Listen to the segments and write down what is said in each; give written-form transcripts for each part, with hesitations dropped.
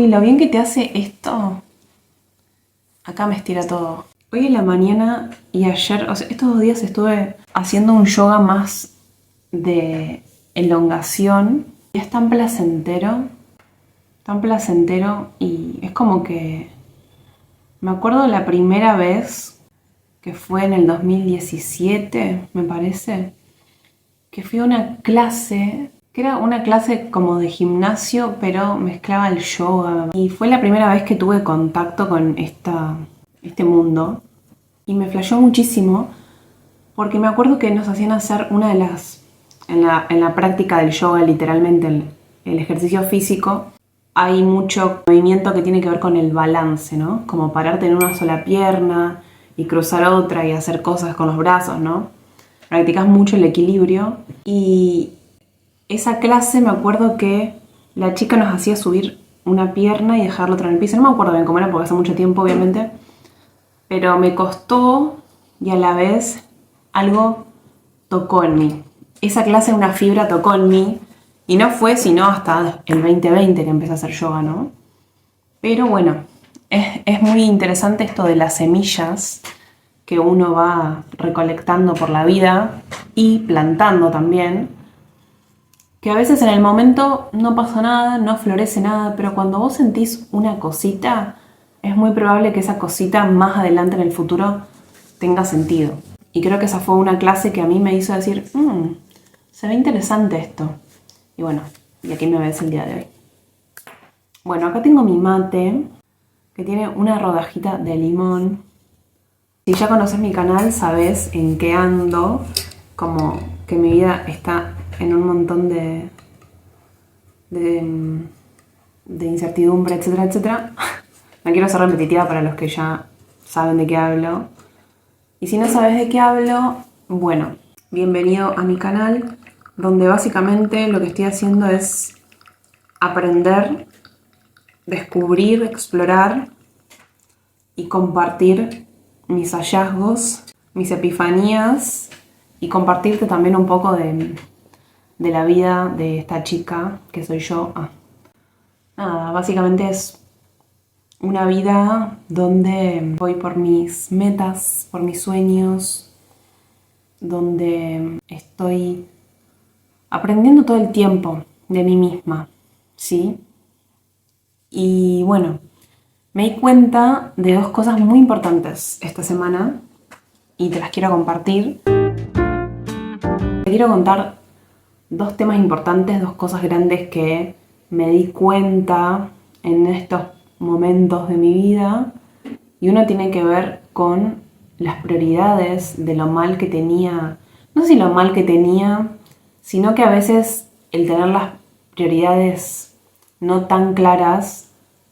Uy, lo bien que te hace esto. Acá me estira todo. Hoy en la mañana y ayer, o sea, estos 2 días estuve haciendo un yoga más de elongación. Y es tan placentero y es como que... Me acuerdo la primera vez, que fue en el 2017, me parece, que fui a una clase, que era una clase como de gimnasio, pero mezclaba el yoga. Y fue la primera vez que tuve contacto con este mundo. Y me flasheó muchísimo, porque me acuerdo que nos hacían hacer una de las... En la práctica del yoga, literalmente, el ejercicio físico, hay mucho movimiento que tiene que ver con el balance, ¿no? Como pararte en una sola pierna y cruzar otra y hacer cosas con los brazos, ¿no? Practicas mucho el equilibrio. Y esa clase me acuerdo que la chica nos hacía subir una pierna y dejar la otra en el piso. No me acuerdo bien cómo era porque hace mucho tiempo, obviamente. Pero me costó y a la vez algo tocó en mí. Esa clase, una fibra tocó en mí. Y no fue sino hasta el 2020 que empecé a hacer yoga, ¿no? Pero bueno, es muy interesante esto de las semillas que uno va recolectando por la vida y plantando también, que a veces en el momento no pasa nada, no florece nada, pero cuando vos sentís una cosita, es muy probable que esa cosita más adelante en el futuro tenga sentido. Y creo que esa fue una clase que a mí me hizo decir, se ve interesante esto. Y bueno, y aquí me ves el día de hoy. Bueno, acá tengo mi mate, que tiene una rodajita de limón. Si ya conoces mi canal, sabes en qué ando, como que mi vida está en un montón de incertidumbre, etcétera, etcétera. No quiero ser repetitiva para los que ya saben de qué hablo. Y si no sabes de qué hablo, bueno, bienvenido a mi canal, donde básicamente lo que estoy haciendo es aprender, descubrir, explorar y compartir mis hallazgos, mis epifanías y compartirte también un poco de la vida de esta chica que soy yo. Nada, básicamente es una vida donde voy por mis metas, por mis sueños, donde estoy aprendiendo todo el tiempo de mí misma, ¿sí? Y bueno, me di cuenta de 2 cosas muy importantes esta semana y te las quiero compartir. Te quiero contar 2 temas importantes, 2 cosas grandes que me di cuenta en estos momentos de mi vida. Y uno tiene que ver con las prioridades de lo mal que tenía. No sé si lo mal que tenía, sino que a veces el tener las prioridades no tan claras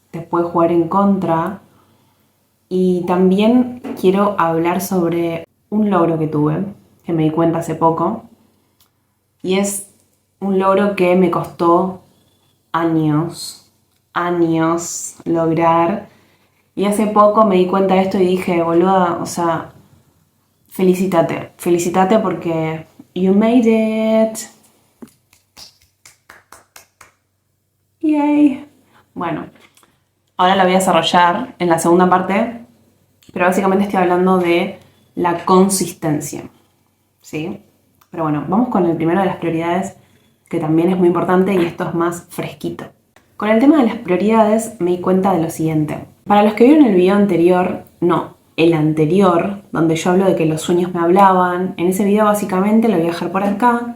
te puede jugar en contra. Y también quiero hablar sobre un logro que tuve, que me di cuenta hace poco. Y es un logro que me costó años lograr. Y hace poco me di cuenta de esto y dije, boluda, o sea, felicítate porque you made it. Yay. Bueno, ahora la voy a desarrollar en la segunda parte, pero básicamente estoy hablando de la consistencia, ¿sí? Pero bueno, vamos con el primero de las prioridades, que también es muy importante y esto es más fresquito. Con el tema de las prioridades me di cuenta de lo siguiente. Para los que vieron el video anterior, el anterior, donde yo hablo de que los sueños me hablaban, en ese video básicamente lo voy a dejar por acá,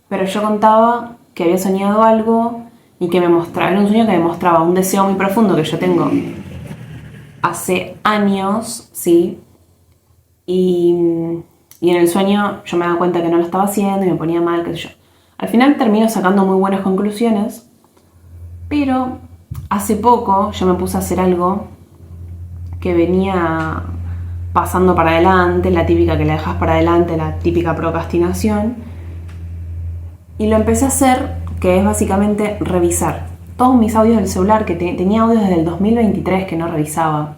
pero yo contaba que había soñado algo y que me mostraba, era un sueño que me mostraba un deseo muy profundo que yo tengo hace años, ¿sí? Y en el sueño yo me daba cuenta que no lo estaba haciendo y me ponía mal, qué sé yo. Al final termino sacando muy buenas conclusiones, pero hace poco yo me puse a hacer algo que venía pasando para adelante, la típica que la dejas para adelante, la típica procrastinación, y lo empecé a hacer, que es básicamente revisar todos mis audios del celular, que tenía audios desde el 2023 que no revisaba,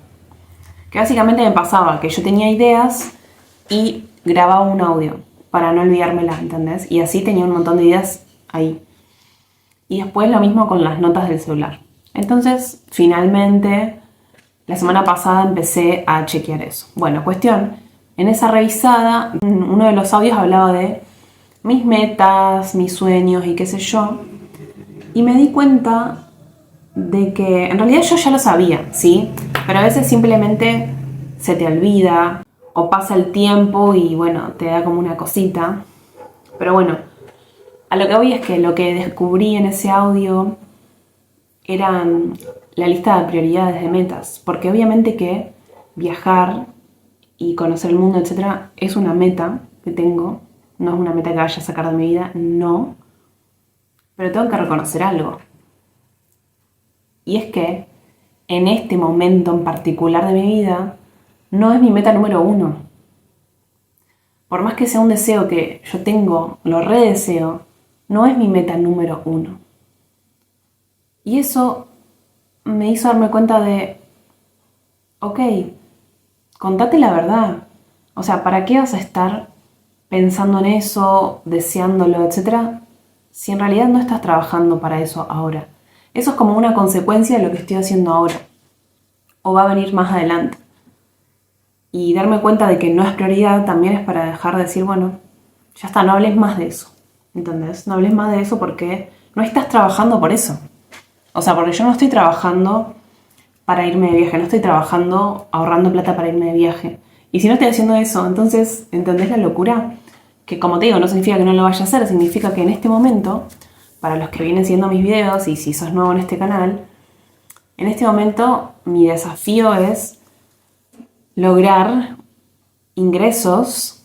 que básicamente me pasaba que yo tenía ideas y grababa un audio para no olvidármela, ¿entendés? Y así tenía un montón de ideas ahí. Y después lo mismo con las notas del celular. Entonces, finalmente, la semana pasada empecé a chequear eso. Bueno, cuestión, en esa revisada, uno de los audios hablaba de mis metas, mis sueños y qué sé yo. Y me di cuenta de que en realidad yo ya lo sabía, ¿sí? Pero a veces simplemente se te olvida o pasa el tiempo y bueno, te da como una cosita. Pero bueno, a lo que voy es que lo que descubrí en ese audio era la lista de prioridades de metas, porque obviamente que viajar y conocer el mundo, etcétera, es una meta que tengo, no es una meta que vaya a sacar de mi vida, no, pero tengo que reconocer algo. Y es que en este momento en particular de mi vida no es mi meta número 1. Por más que sea un deseo que yo tengo, lo redeseo, no es mi meta número 1. Y eso me hizo darme cuenta de, ok, contate la verdad. O sea, ¿para qué vas a estar pensando en eso, deseándolo, etcétera, si en realidad no estás trabajando para eso ahora? Eso es como una consecuencia de lo que estoy haciendo ahora. O va a venir más adelante. Y darme cuenta de que no es prioridad también es para dejar de decir, bueno, ya está, no hables más de eso. ¿Entendés? No hables más de eso porque no estás trabajando por eso. O sea, porque yo no estoy trabajando para irme de viaje, no estoy trabajando ahorrando plata para irme de viaje. Y si no estoy haciendo eso, entonces, ¿entendés la locura? Que como te digo, no significa que no lo vaya a hacer, significa que en este momento, para los que vienen siguiendo mis videos y si sos nuevo en este canal, en este momento mi desafío es lograr ingresos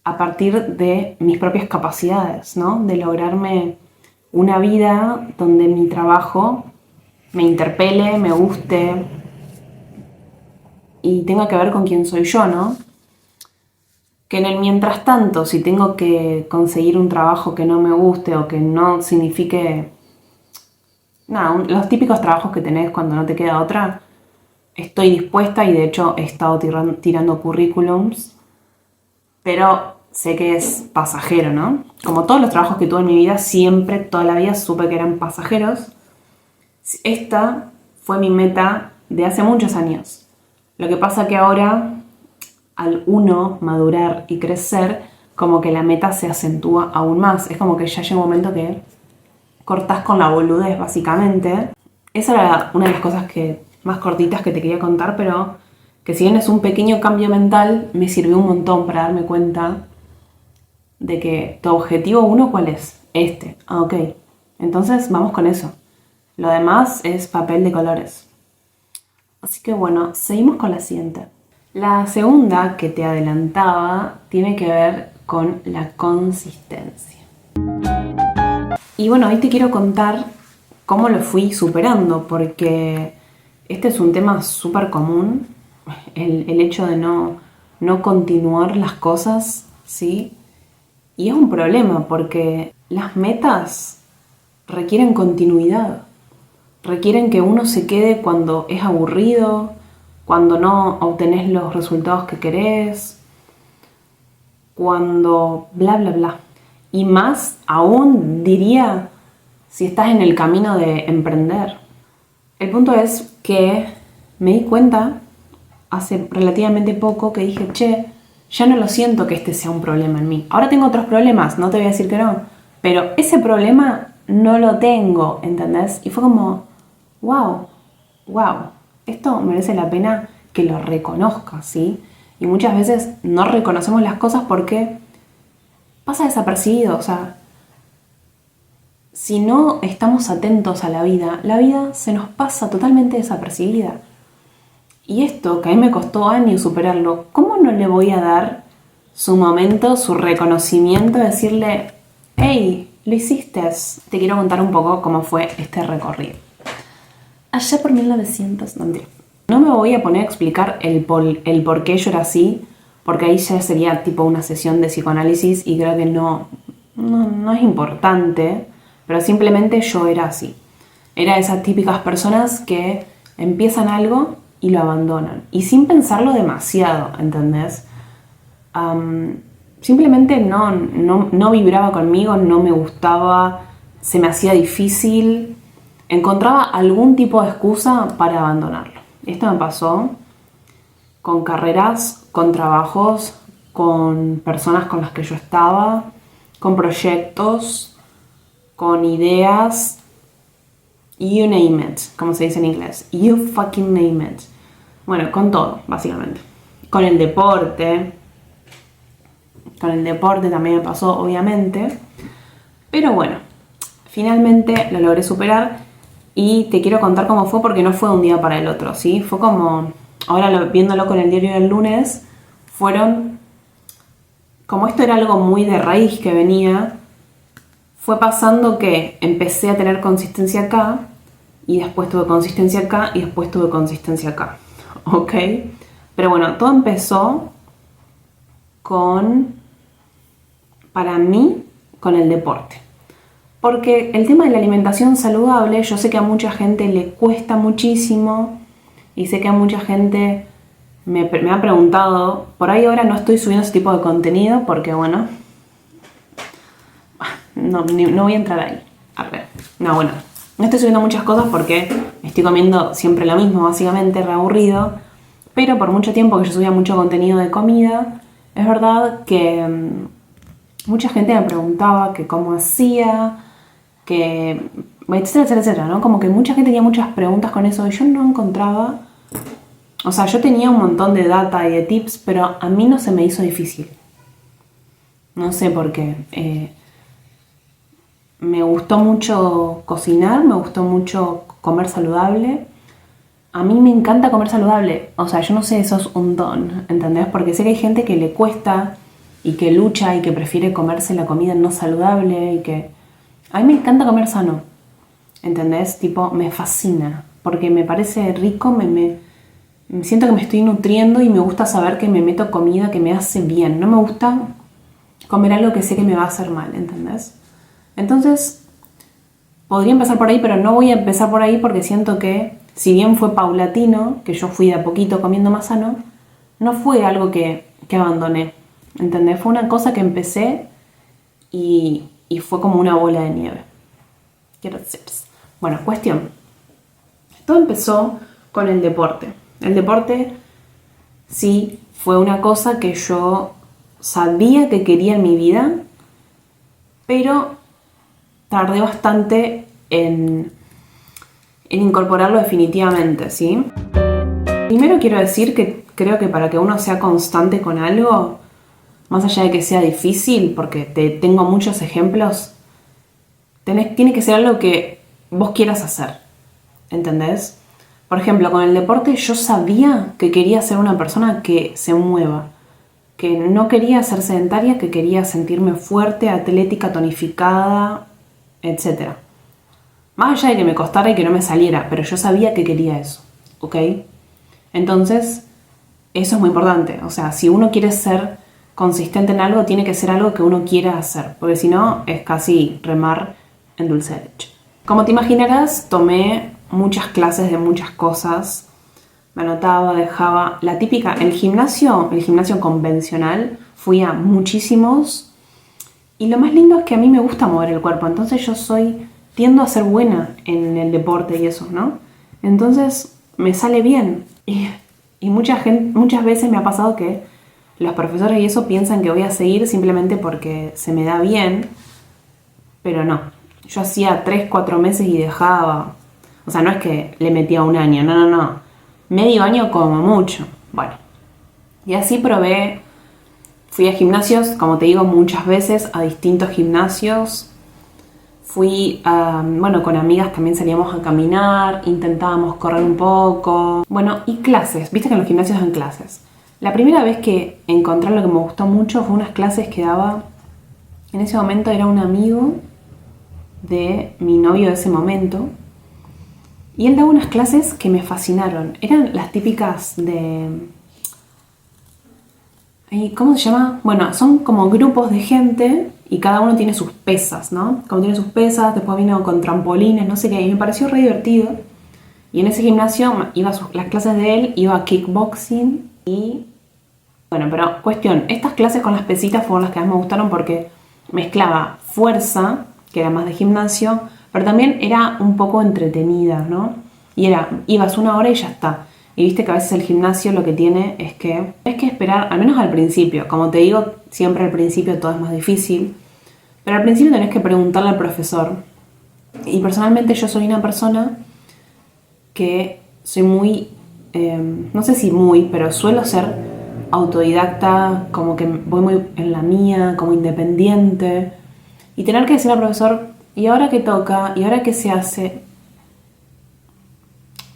a partir de mis propias capacidades, ¿no? De lograrme una vida donde mi trabajo me interpele, me guste y tenga que ver con quién soy yo, ¿no? Que en el mientras tanto, si tengo que conseguir un trabajo que no me guste o que no signifique nada, los típicos trabajos que tenés cuando no te queda otra, estoy dispuesta y de hecho he estado tirando currículums, pero sé que es pasajero, ¿no? Como todos los trabajos que tuve en mi vida, siempre, toda la vida supe que eran pasajeros. Esta fue mi meta de hace muchos años. Lo que pasa que ahora, al uno madurar y crecer, como que la meta se acentúa aún más. Es como que ya llega un momento que cortás con la boludez, básicamente. Esa era una de las cosas más cortitas que te quería contar, pero que si bien es un pequeño cambio mental, me sirvió un montón para darme cuenta de que tu objetivo 1, ¿cuál es? Este. Ah, ok. Entonces vamos con eso. Lo demás es papel de colores. Así que bueno, seguimos con la siguiente. La segunda que te adelantaba tiene que ver con la consistencia. Y bueno, hoy te quiero contar cómo lo fui superando, porque este es un tema súper común, el hecho de no continuar las cosas, ¿sí? Y es un problema porque las metas requieren continuidad. Requieren que uno se quede cuando es aburrido, cuando no obtenés los resultados que querés, cuando bla bla bla. Y más aún diría si estás en el camino de emprender. El punto es que me di cuenta hace relativamente poco que dije, che, ya no lo siento que este sea un problema en mí. Ahora tengo otros problemas, no te voy a decir que no, pero ese problema no lo tengo, ¿entendés? Y fue como, wow, esto merece la pena que lo reconozcas, ¿sí? Y muchas veces no reconocemos las cosas porque pasa desapercibido, o sea, si no estamos atentos a la vida se nos pasa totalmente desapercibida. Y esto, que a mí me costó años superarlo, ¿cómo no le voy a dar su momento, su reconocimiento, decirle, hey, lo hiciste? Te quiero contar un poco cómo fue este recorrido. Allá por 1900, no me voy a poner a explicar el por qué yo era así, porque ahí ya sería tipo una sesión de psicoanálisis y creo que no es importante, pero simplemente yo era así. Era de esas típicas personas que empiezan algo y lo abandonan. Y sin pensarlo demasiado, ¿entendés? Simplemente no vibraba conmigo, no me gustaba, se me hacía difícil. encontraba algún tipo de excusa para abandonarlo. Esto me pasó con carreras, con trabajos, con personas con las que yo estaba, con proyectos, con ideas, you name it, como se dice en inglés, you fucking name it. Bueno, con todo, básicamente. Con el deporte también me pasó, obviamente, pero bueno, finalmente lo logré superar y te quiero contar cómo fue porque no fue de un día para el otro, ¿sí? Fue como, ahora viéndolo con el diario del lunes, fueron, como esto era algo muy de raíz que venía, fue pasando que empecé a tener consistencia acá y después tuve consistencia acá y después tuve consistencia acá, ¿ok? Pero bueno, todo empezó para mí, con el deporte. Porque el tema de la alimentación saludable, yo sé que a mucha gente le cuesta muchísimo y sé que a mucha gente me ha preguntado, por ahí ahora no estoy subiendo ese tipo de contenido porque bueno, no voy a entrar ahí. A ver, no, bueno, no estoy subiendo muchas cosas porque estoy comiendo siempre lo mismo, básicamente, reaburrido, pero por mucho tiempo que yo subía mucho contenido de comida, es verdad que mucha gente me preguntaba que cómo hacía, que etcétera, etcétera, etcétera, ¿no? Como que mucha gente tenía muchas preguntas con eso y yo no encontraba, o sea, yo tenía un montón de data y de tips, pero a mí no se me hizo difícil. No sé por qué. Me gustó mucho cocinar, me gustó mucho comer saludable. A mí me encanta comer saludable, o sea, yo no sé, eso es un don, ¿entendés? Porque sé que hay gente que le cuesta y que lucha y que prefiere comerse la comida no saludable y que... A mí me encanta comer sano, ¿entendés? Tipo, me fascina, porque me parece rico, me siento que me estoy nutriendo y me gusta saber que me meto comida que me hace bien. No me gusta comer algo que sé que me va a hacer mal, ¿entendés? Entonces, podría empezar por ahí, pero no voy a empezar por ahí porque siento que, si bien fue paulatino, que yo fui de a poquito comiendo más sano, no fue algo que abandoné, ¿entendés? Fue una cosa que empecé y fue como una bola de nieve. Quiero decir. Bueno, cuestión. Todo empezó con el deporte. El deporte sí fue una cosa que yo sabía que quería en mi vida, pero tardé bastante en incorporarlo definitivamente, ¿sí? Primero quiero decir que creo que para que uno sea constante con algo, más allá de que sea difícil, porque tengo muchos ejemplos, tiene que ser algo que vos quieras hacer, ¿entendés? Por ejemplo, con el deporte yo sabía que quería ser una persona que se mueva, que no quería ser sedentaria, que quería sentirme fuerte, atlética, tonificada, etc. Más allá de que me costara y que no me saliera, pero yo sabía que quería eso, ¿ok? Entonces, eso es muy importante. O sea, si uno quiere ser consistente en algo, tiene que ser algo que uno quiera hacer, porque si no, es casi remar en dulce de leche. Como te imaginarás, tomé muchas clases de muchas cosas. Me anotaba, dejaba la típica, el gimnasio convencional, fui a muchísimos. Y lo más lindo es que a mí me gusta mover el cuerpo, entonces tiendo a ser buena en el deporte y eso, ¿no? Entonces me sale bien. Y muchas veces me ha pasado que los profesores y eso piensan que voy a seguir simplemente porque se me da bien, pero no. Yo hacía 3, 4 meses y dejaba. O sea, no es que le metía un año, no. Medio año como mucho. Bueno. Y así probé. Fui a gimnasios, como te digo, muchas veces, a distintos gimnasios. Fui, con amigas también salíamos a caminar, intentábamos correr un poco. Bueno, y clases, viste que en los gimnasios dan clases. La primera vez que encontré lo que me gustó mucho fue unas clases que daba, en ese momento era un amigo de mi novio de ese momento. Y él daba unas clases que me fascinaron. Eran las típicas de... ¿Cómo se llama? Bueno, son como grupos de gente y cada uno tiene sus pesas, ¿no? Como tiene sus pesas, después vino con trampolines, no sé qué, y me pareció re divertido. Y en ese gimnasio iba a las clases de él, iba a kickboxing y... Bueno, pero cuestión, estas clases con las pesitas fueron las que más me gustaron porque mezclaba fuerza, que era más de gimnasio, pero también era un poco entretenida, ¿no? Y ibas 1 hora y ya está. Y viste que a veces el gimnasio lo que tiene es que tienes que esperar, al menos al principio. Como te digo, siempre al principio todo es más difícil. Pero al principio tenés que preguntarle al profesor. Y personalmente yo soy una persona que soy muy, no sé si muy, pero suelo ser autodidacta, como que voy muy en la mía, como independiente. Y tener que decir al profesor, ¿y ahora qué toca? ¿Y ahora qué se hace?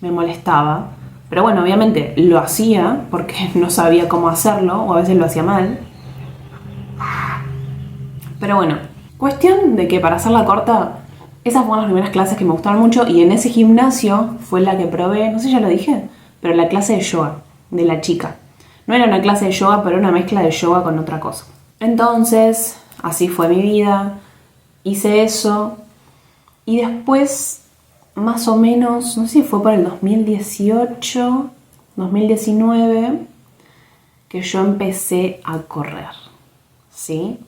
Me molestaba. Pero bueno, obviamente lo hacía porque no sabía cómo hacerlo, o a veces lo hacía mal. Pero bueno, cuestión de que para hacerla corta, esas fueron las primeras clases que me gustaron mucho y en ese gimnasio fue la que probé, no sé si ya lo dije, pero la clase de yoga de la chica. No era una clase de yoga, pero era una mezcla de yoga con otra cosa. Entonces, así fue mi vida, hice eso y después, más o menos, no sé si fue por el 2018, 2019, que yo empecé a correr, ¿sí?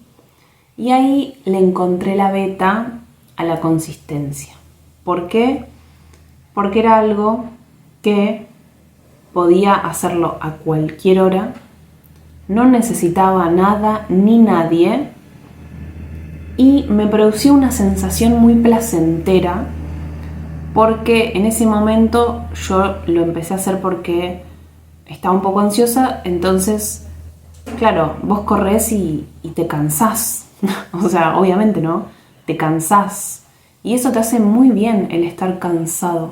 Y ahí le encontré la beta a la consistencia. ¿Por qué? Porque era algo que podía hacerlo a cualquier hora, no necesitaba nada ni nadie y me producía una sensación muy placentera porque en ese momento yo lo empecé a hacer porque estaba un poco ansiosa, entonces, claro, vos corres y te cansás. O sea, obviamente, ¿no? Te cansás. Y eso te hace muy bien el estar cansado.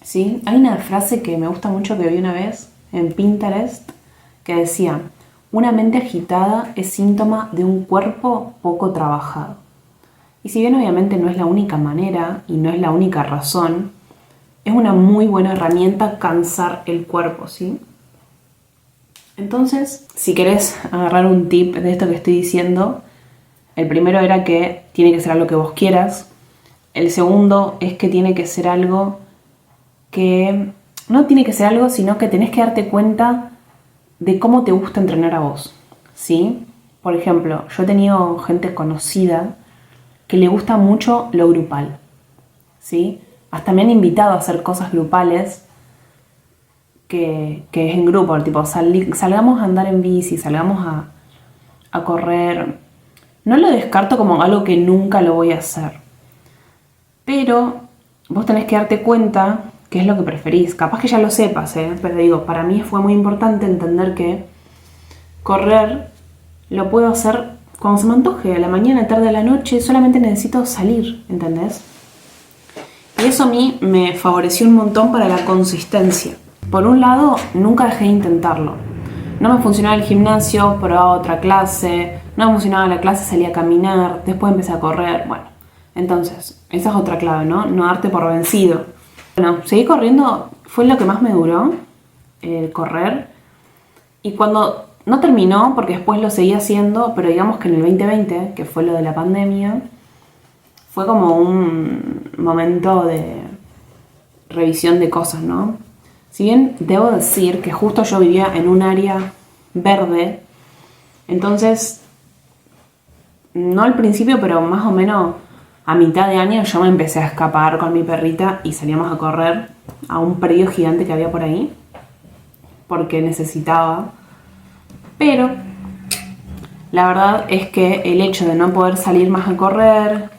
¿Sí? Hay una frase que me gusta mucho que vi una vez en Pinterest que decía: una mente agitada es síntoma de un cuerpo poco trabajado. Y si bien obviamente no es la única manera y no es la única razón, es una muy buena herramienta cansar el cuerpo, ¿sí? Entonces, si querés agarrar un tip de esto que estoy diciendo, el primero era que tiene que ser algo que vos quieras. El segundo es que tiene que ser algo que no tiene que ser algo, sino que tenés que darte cuenta de cómo te gusta entrenar a vos, ¿sí? Por ejemplo, yo he tenido gente conocida que le gusta mucho lo grupal, ¿sí? Hasta me han invitado a hacer cosas grupales que es en grupo, tipo salgamos a andar en bici, salgamos a correr. No lo descarto como algo que nunca lo voy a hacer, pero vos tenés que darte cuenta qué es lo que preferís. Capaz que ya lo sepas, pero digo, para mí fue muy importante entender que correr lo puedo hacer cuando se me antoje, a la mañana, tarde, a la noche, solamente necesito salir, ¿entendés? Y eso a mí me favoreció un montón para la consistencia. Por un lado, nunca dejé de intentarlo. No me funcionaba el gimnasio, probaba otra clase, no me funcionaba la clase, salía a caminar, después empecé a correr, bueno. Entonces, esa es otra clave, ¿no? No darte por vencido. Bueno, seguí corriendo, fue lo que más me duró, correr. Y cuando no terminó, porque después lo seguí haciendo, pero digamos que en el 2020, que fue lo de la pandemia, fue como un momento de revisión de cosas, ¿no? Si bien debo decir que justo yo vivía en un área verde, entonces, no al principio, pero más o menos a mitad de año yo me empecé a escapar con mi perrita y salíamos a correr a un predio gigante que había por ahí, porque necesitaba. Pero la verdad es que el hecho de no poder salir más a correr,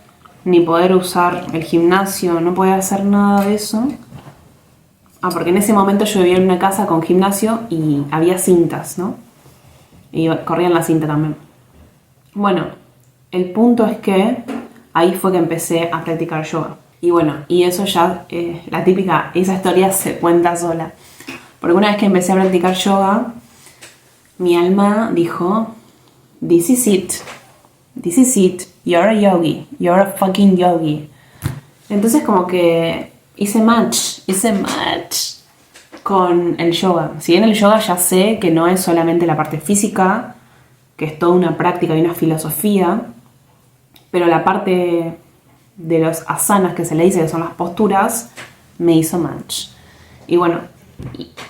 ni poder usar el gimnasio, no poder hacer nada de eso. Porque en ese momento yo vivía en una casa con gimnasio y había cintas, ¿no? Y corría en la cinta también. Bueno, el punto es que ahí fue que empecé a practicar yoga. Y bueno, y eso ya, la típica, esa historia se cuenta sola. Porque una vez que empecé a practicar yoga, mi alma dijo: this is it, this is it, you're a yogi, you're a fucking yogi. Entonces como que hice match con el yoga. Si bien el yoga ya sé que no es solamente la parte física, que es toda una práctica y una filosofía, pero la parte de los asanas que se le dice, que son las posturas, me hizo match. Y bueno,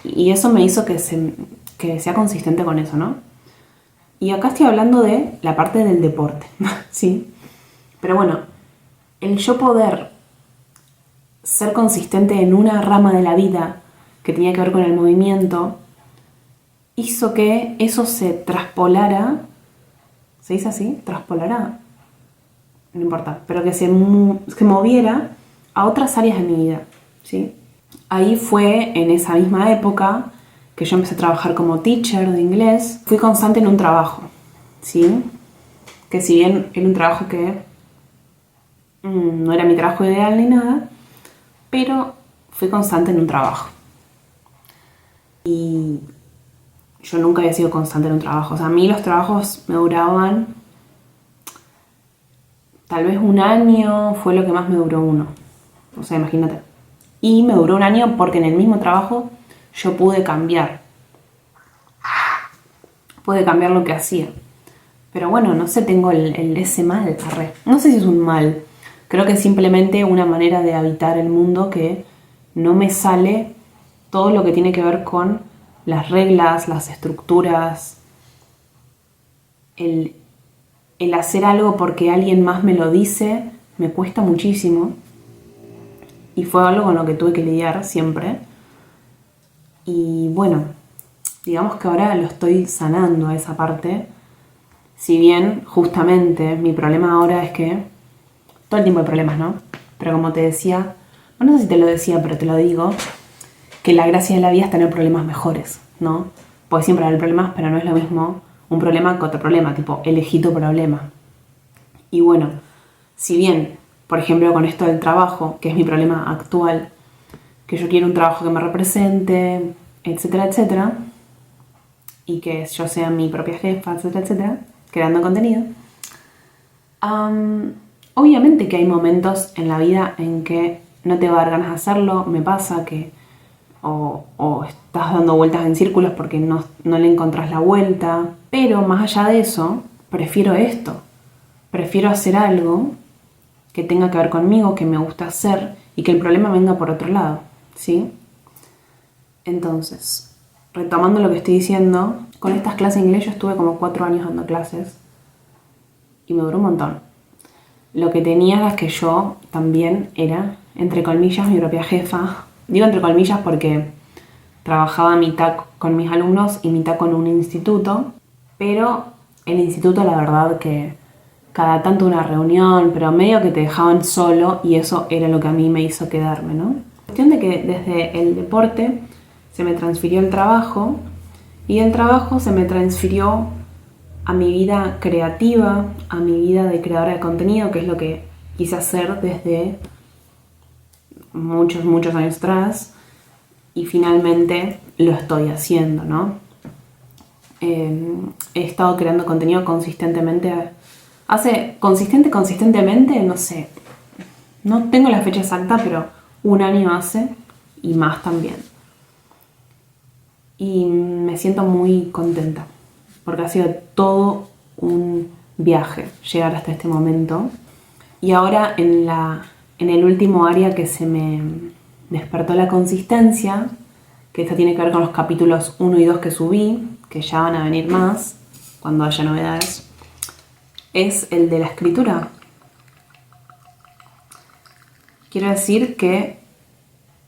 y eso me hizo que sea consistente con eso, ¿no? Y acá estoy hablando de la parte del deporte, ¿sí? Pero bueno, el yo poder ser consistente en una rama de la vida que tenía que ver con el movimiento, hizo que eso se traspolara, ¿se dice así? ¿Traspolara? No importa, pero que se moviera a otras áreas de mi vida, ¿sí? Ahí fue en esa misma época que yo empecé a trabajar como teacher de inglés. Fui constante en un trabajo, ¿sí? Que si bien era un trabajo que no era mi trabajo ideal ni nada, pero fui constante en un trabajo. Y yo nunca había sido constante en un trabajo. O sea, a mí los trabajos me duraban tal vez un año, fue lo que más me duró uno. O sea, imagínate. Y me duró un año porque en el mismo trabajo yo pude cambiar. Pude cambiar lo que hacía. Pero bueno, no sé, tengo ese mal. No sé si es un mal. Creo que es simplemente una manera de habitar el mundo que no me sale todo lo que tiene que ver con las reglas, las estructuras, el hacer algo porque alguien más me lo dice, me cuesta muchísimo. Y fue algo con lo que tuve que lidiar siempre. Y bueno, digamos que ahora lo estoy sanando a esa parte. Si bien, justamente, mi problema ahora es que todo el tiempo hay problemas, ¿no? Pero como te decía, no sé si te lo decía, pero te lo digo, que la gracia de la vida es tener problemas mejores, ¿no? Porque siempre hay problemas, pero no es lo mismo un problema que otro problema, tipo, elegí tu problema. Y bueno, si bien, por ejemplo, con esto del trabajo, que es mi problema actual, que yo quiero un trabajo que me represente, etcétera, etcétera, y que yo sea mi propia jefa, etcétera, etcétera, creando contenido, obviamente que hay momentos en la vida en que no te va a dar ganas de hacerlo. Me pasa que o estás dando vueltas en círculos porque no le encontrás la vuelta. Pero más allá de eso, prefiero esto. Prefiero hacer algo que tenga que ver conmigo, que me gusta hacer y que el problema venga por otro lado, ¿sí? Entonces, retomando lo que estoy diciendo, con estas clases de inglés yo estuve como 4 años dando clases y me duró un montón. Lo que tenía era que yo también era, entre comillas, mi propia jefa. Digo entre comillas porque trabajaba mitad con mis alumnos y mitad con un instituto, pero el instituto la verdad que cada tanto una reunión, pero medio que te dejaban solo y eso era lo que a mí me hizo quedarme, ¿no? Cuestión de que desde el deporte se me transfirió el trabajo y el trabajo se me transfirió a mi vida creativa, a mi vida de creadora de contenido, que es lo que quise hacer desde muchos, muchos años atrás y finalmente lo estoy haciendo, ¿no? He estado creando contenido consistentemente. Consistentemente, no sé, no tengo la fecha exacta, pero un año hace y más también. Y me siento muy contenta porque ha sido todo un viaje llegar hasta este momento. Y ahora en el último área que se me despertó la consistencia, que esta tiene que ver con los capítulos 1 y 2 que subí, que ya van a venir más cuando haya novedades, es el de la escritura. Quiero decir que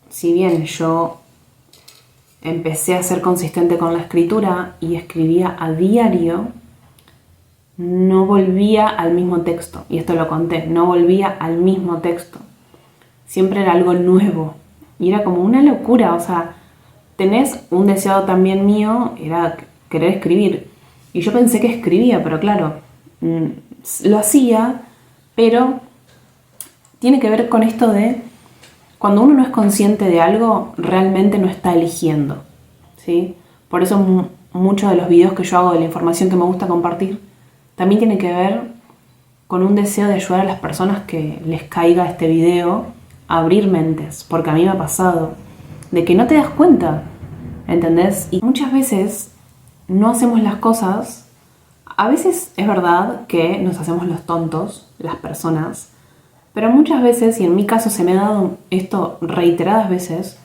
si bien yo empecé a ser consistente con la escritura y escribía a diario, no volvía al mismo texto. Y esto lo conté, no volvía al mismo texto. Siempre era algo nuevo. Y era como una locura, o sea, tenés un deseo también mío, era querer escribir. Y yo pensé que escribía, pero claro, lo hacía, pero tiene que ver con esto de cuando uno no es consciente de algo, realmente no está eligiendo, ¿sí? Por eso muchos de los videos que yo hago, de la información que me gusta compartir, también tiene que ver con un deseo de ayudar a las personas que les caiga este video a abrir mentes, porque a mí me ha pasado de que no te das cuenta, ¿entendés? Y muchas veces no hacemos las cosas. A veces es verdad que nos hacemos los tontos, las personas, pero muchas veces, y en mi caso se me ha dado esto reiteradas veces,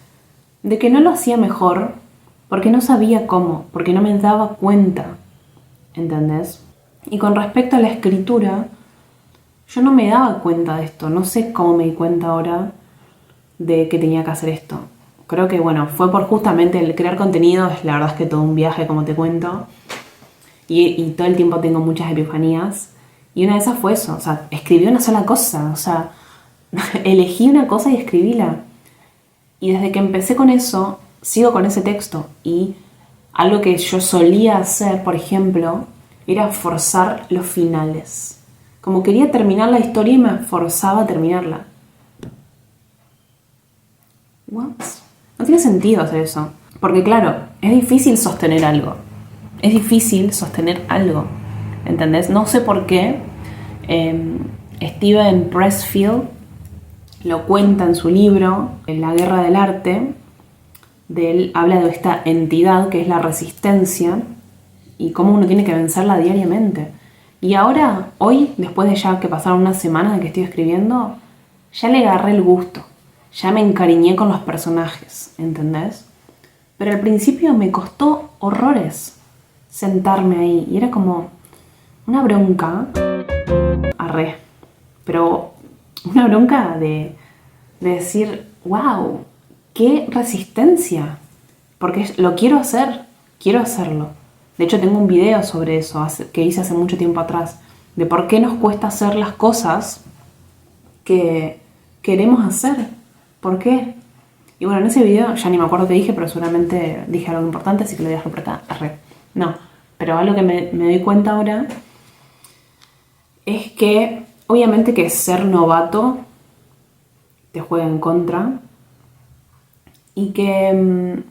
de que no lo hacía mejor porque no sabía cómo, porque no me daba cuenta, ¿entendés? Y con respecto a la escritura, yo no me daba cuenta de esto, no sé cómo me di cuenta ahora de que tenía que hacer esto. Creo que, bueno, fue por justamente el crear contenido, la verdad es que todo un viaje, como te cuento, y todo el tiempo tengo muchas epifanías, y una de esas fue eso, o sea, escribí una sola cosa, o sea, elegí una cosa y escribíla. Y desde que empecé con eso, sigo con ese texto, y algo que yo solía hacer, por ejemplo, era forzar los finales. Como quería terminar la historia y me forzaba a terminarla. What? No tiene sentido hacer eso. Porque claro, es difícil sostener algo. Es difícil sostener algo. ¿Entendés? No sé por qué. Steven Pressfield lo cuenta en su libro, en La Guerra del Arte. Él habla de esta entidad que es la resistencia y cómo uno tiene que vencerla diariamente. Y ahora, hoy, después de ya que pasaron unas semanas de que estoy escribiendo, ya le agarré el gusto. Ya me encariñé con los personajes, ¿entendés? Pero al principio me costó horrores sentarme ahí. Y era como una bronca. Arre. Pero una bronca de decir, wow, qué resistencia. Porque lo quiero hacer, quiero hacerlo. De hecho, tengo un video sobre eso que hice hace mucho tiempo atrás. De por qué nos cuesta hacer las cosas que queremos hacer. ¿Por qué? Y bueno, en ese video, ya ni me acuerdo qué dije, pero seguramente dije algo importante, así que lo voy a dejar por acá. Arre. No, pero algo que me doy cuenta ahora es que, obviamente que ser novato te juega en contra. Y que,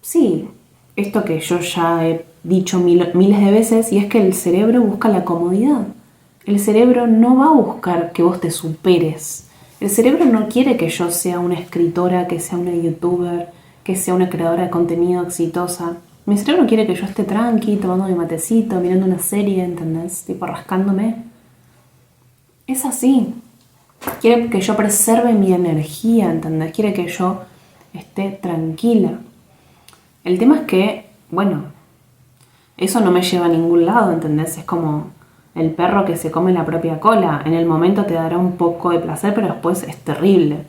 sí, esto que yo ya he dicho miles de veces, y es que el cerebro busca la comodidad. El cerebro no va a buscar que vos te superes. El cerebro no quiere que yo sea una escritora, que sea una youtuber, que sea una creadora de contenido exitosa. Mi cerebro quiere que yo esté tranqui, tomando mi matecito, mirando una serie, ¿entendés? Tipo rascándome. Es así. Quiere que yo preserve mi energía, ¿entendés? Quiere que yo esté tranquila. El tema es que, bueno, eso no me lleva a ningún lado, ¿entendés? Es como el perro que se come la propia cola. En el momento te dará un poco de placer, pero después es terrible.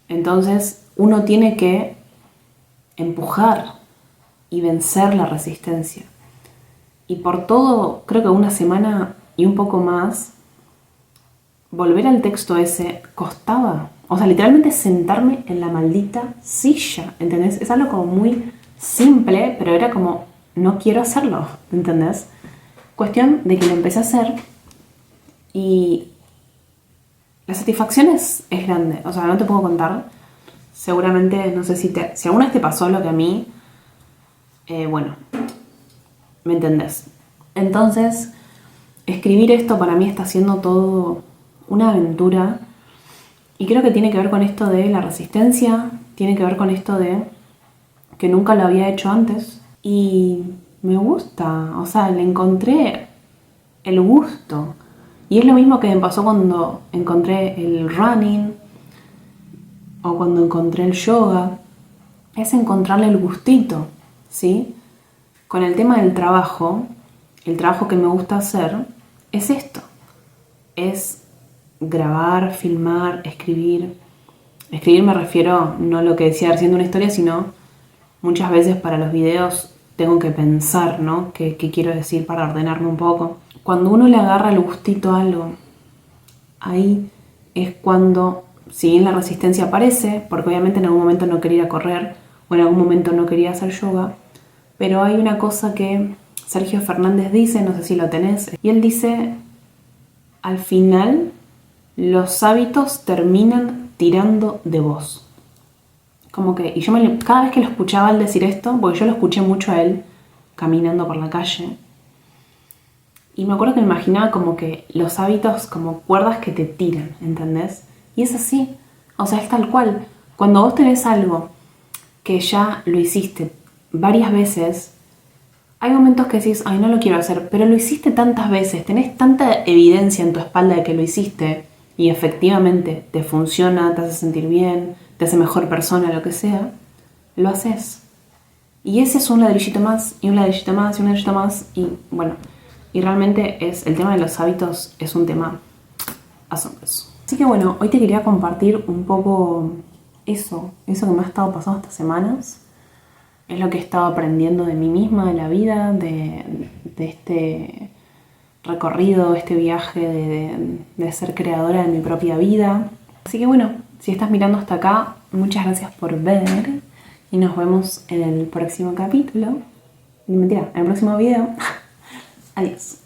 Entonces, uno tiene que empujar y vencer la resistencia. Y por todo, creo que una semana y un poco más, volver al texto ese costaba. O sea, literalmente sentarme en la maldita silla, ¿entendés? Es algo como muy simple, pero era como, no quiero hacerlo, ¿entendés? Cuestión de que lo empecé a hacer y la satisfacción es grande. O sea, no te puedo contar. Seguramente, no sé si alguna vez te pasó lo que a mí, bueno, ¿me entendés? Entonces, escribir esto para mí está siendo todo una aventura. Y creo que tiene que ver con esto de la resistencia, tiene que ver con esto de que nunca lo había hecho antes. Y me gusta, o sea, le encontré el gusto. Y es lo mismo que me pasó cuando encontré el running o cuando encontré el yoga. Es encontrarle el gustito, ¿sí? Con el tema del trabajo, el trabajo que me gusta hacer es esto. Es grabar, filmar, escribir. Escribir me refiero no a lo que decía haciendo una historia, sino muchas veces para los videos tengo que pensar, ¿no? ¿Qué quiero decir para ordenarme un poco? Cuando uno le agarra el gustito a algo, ahí es cuando, si bien la resistencia aparece, porque obviamente en algún momento no quería ir a correr o en algún momento no quería hacer yoga, pero hay una cosa que Sergio Fernández dice, no sé si lo tenés, y él dice, al final los hábitos terminan tirando de vos. Como que, y yo cada vez que lo escuchaba al decir esto, porque yo lo escuché mucho a él caminando por la calle, y me acuerdo que me imaginaba como que los hábitos como cuerdas que te tiran, ¿entendés? Y es así, o sea, es tal cual. Cuando vos tenés algo que ya lo hiciste varias veces, hay momentos que decís, ay, no lo quiero hacer, pero lo hiciste tantas veces, tenés tanta evidencia en tu espalda de que lo hiciste y efectivamente te funciona, te hace sentir bien, te hace mejor persona, lo que sea, lo haces. Y ese es un ladrillito más, y un ladrillito más, y un ladrillito más, y bueno, Y realmente el tema de los hábitos es un tema asombroso. Así que bueno, hoy te quería compartir un poco eso que me ha estado pasando estas semanas. Es lo que he estado aprendiendo de mí misma, de la vida, de este recorrido, este viaje de ser creadora de mi propia vida. Así que bueno, si estás mirando hasta acá, muchas gracias por ver y nos vemos en el próximo capítulo. Mentira, en el próximo video. Adiós.